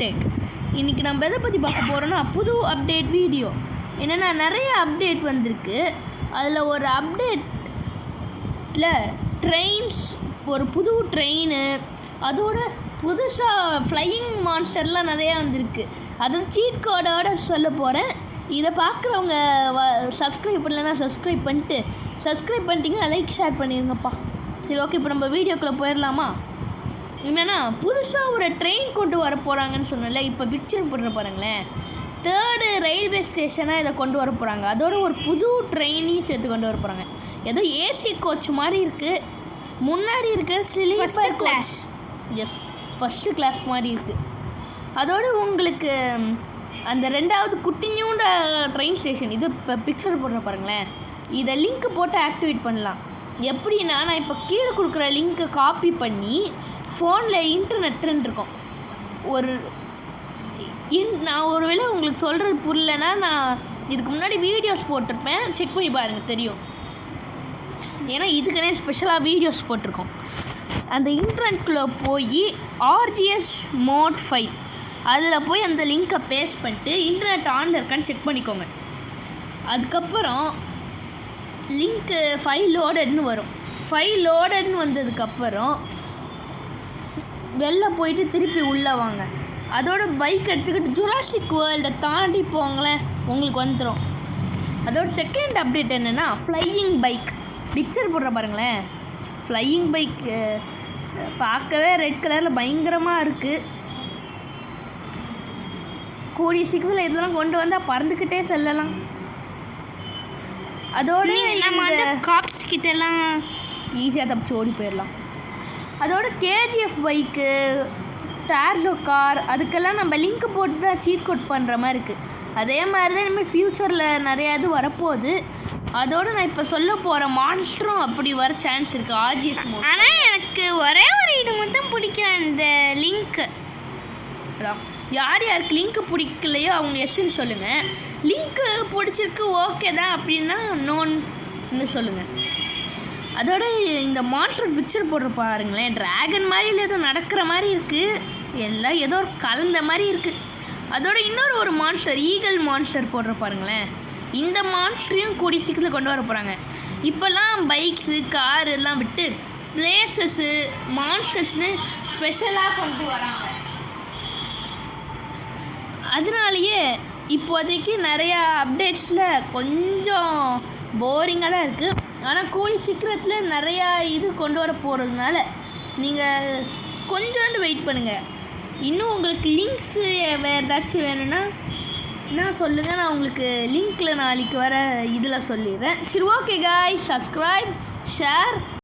Tech. இன்றைக்கி நம்ம எதை பற்றி பார்க்க போகிறோன்னா புது அப்டேட் வீடியோ. என்னென்னா நிறைய அப்டேட் வந்திருக்கு. அதில் ஒரு அப்டேட்டில் ட்ரெயின்ஸ், ஒரு புது ட்ரெயின், அதோட புதுசாக ஃப்ளையிங் மான்ஸ்டர்லாம் நிறையா வந்திருக்கு. அதோட சீட் கோடோடு சொல்ல போகிறேன். இதை பார்க்குறவங்க சப்ஸ்கிரைப் பண்ணலைன்னா சப்ஸ்கிரைப் பண்ணிட்டீங்கன்னா லைக் ஷேர் பண்ணிடுங்கப்பா. சரி, ஓகே, இப்போ நம்ம வீடியோக்குள்ளே போயிடலாமா? என்னென்னா புதுசாக ஒரு ட்ரெயின் கொண்டு வர போகிறாங்கன்னு சொன்னல. இப்போ பிக்சர் போடுற பாருங்களேன், 3rd ரயில்வே ஸ்டேஷனாக இதை கொண்டு வர போகிறாங்க. அதோட ஒரு புது ட்ரெயினையும் சேர்த்து கொண்டு வர போகிறாங்க. ஏதோ ஏசி கோச் மாதிரி இருக்குது. முன்னாடி இருக்க ஸ்லீப்பர் கிளாஸ், ஃபஸ்ட்டு கிளாஸ் மாதிரி இருக்குது. அதோடு உங்களுக்கு அந்த 2வது குட்டிஞ்சூண்ட ட்ரெயின் ஸ்டேஷன், இது இப்போ பிக்சர் போடுற பாருங்களேன். இதை லிங்க்கு போட்டு ஆக்டிவேட் பண்ணலாம். எப்படின்னா, நான் இப்போ கீழே கொடுக்குற லிங்க்கை காப்பி பண்ணி ஃபோனில் இன்டர்நெட்டுன்னு இருக்கும். நான் ஒரு வேளை உங்களுக்கு சொல்கிறது புரியலன்னா நான் இதுக்கு முன்னாடி வீடியோஸ் போட்டிருப்பேன், செக் பண்ணி பாருங்கள், தெரியும். ஏன்னா இதுக்குன்னே ஸ்பெஷலாக வீடியோஸ் போட்டிருக்கோம். அந்த இன்டர்நெட்குள்ளே போய் RGS Mod 5 அதில் போய் அந்த லிங்க்கை பேஸ்ட் பண்ணிட்டு இன்டர்நெட் ஆன் இருக்கான்னு செக் பண்ணிக்கோங்க. அதுக்கப்புறம் லிங்க்கு ஃபைல் லோடட்னு வரும். ஃபைல் லோடட்னு வந்ததுக்கப்புறம் வெளில போயிட்டு திருப்பி உள்ளே வாங்க. அதோட பைக் எடுத்துக்கிட்டு ஜுராசிக் வேர்ல்டை தாண்டி போங்களேன், உங்களுக்கு வந்துடும். அதோட செகண்ட் அப்டேட் என்னென்னா ஃப்ளையிங் பைக். பிக்சர் போடுற பாருங்களேன். ஃப்ளையிங் பைக் பார்க்கவே ரெட் கலரில் பயங்கரமாக இருக்குது. கூடிய சீக்கிரத்தில் இதெல்லாம் கொண்டு வந்தால் பறந்துக்கிட்டே செல்லலாம். அதோடு நம்ம அந்த காப்ஸ் கிட்டெல்லாம் ஈஸியாக தப்பிச்சு ஓடி போயிடலாம். அதோட KGF பைக்கு, டார்சோ கார், அதுக்கெல்லாம் நம்ம லிங்க் போட்டு தான் சீட் கோட் பண்ணுற மாதிரி இருக்குது. அதே மாதிரி தான் இனிமேல் ஃப்யூச்சரில் நிறையா இது வரப்போகுது. அதோடு நான் இப்போ சொல்ல போகிற மான்ஸ்டரும் அப்படி வர சான்ஸ் இருக்குது. RGS Mod. ஆனால் எனக்கு ஒரே ஒரு இது மட்டும் பிடிக்கும், அந்த லிங்க்கு. யார் யாருக்கு லிங்க்கு பிடிக்கலையோ அவங்க எஸ்ன்னு சொல்லுங்கள். லிங்க்கு பிடிச்சிருக்கு, ஓகே தான் அப்படின்னா நோன்னு சொல்லுங்கள். அதோட இந்த மான்ஸ்டர் பிக்சர் போடுற பாருங்களேன். ட்ராகன் மாதிரி இல்லை, ஏதோ நடக்கிற மாதிரி இருக்குது. எல்லாம் ஏதோ ஒரு கலந்த மாதிரி இருக்குது. அதோட இன்னொரு ஒரு மான்ஸ்டர், ஈகிள் மான்ஸ்டர் போடுற பாருங்களேன். இந்த மான்ஸ்டரையும் கூடிய சீக்கிரத்தில் கொண்டு வர போகிறாங்க. இப்போல்லாம் பைக்ஸு, கார் எல்லாம் விட்டு பிளேசஸ்ஸு, மான்ஸ்டர்ஸ்னு ஸ்பெஷலாக கொண்டு வராங்க. அதனாலேயே இப்போதைக்கு நிறையா அப்டேட்ஸில் கொஞ்சம் போரிங்காக தான் இருக்குது. ஆனால் கூடிய சீக்கிரத்தில் நிறையா இது கொண்டு வர போகிறதுனால நீங்கள் கொஞ்சோண்டு வெயிட் பண்ணுங்கள். இன்னும் உங்களுக்கு லிங்க்ஸு வேறு ஏதாச்சும் வேணும்னா நான் சொல்லுங்கள், நான் உங்களுக்கு லிங்க்கில் நாளைக்கு வர இதில் சொல்லிடுறேன். சரி, ஓகே காய்ஸ், சப்ஸ்கிரைப், ஷேர்.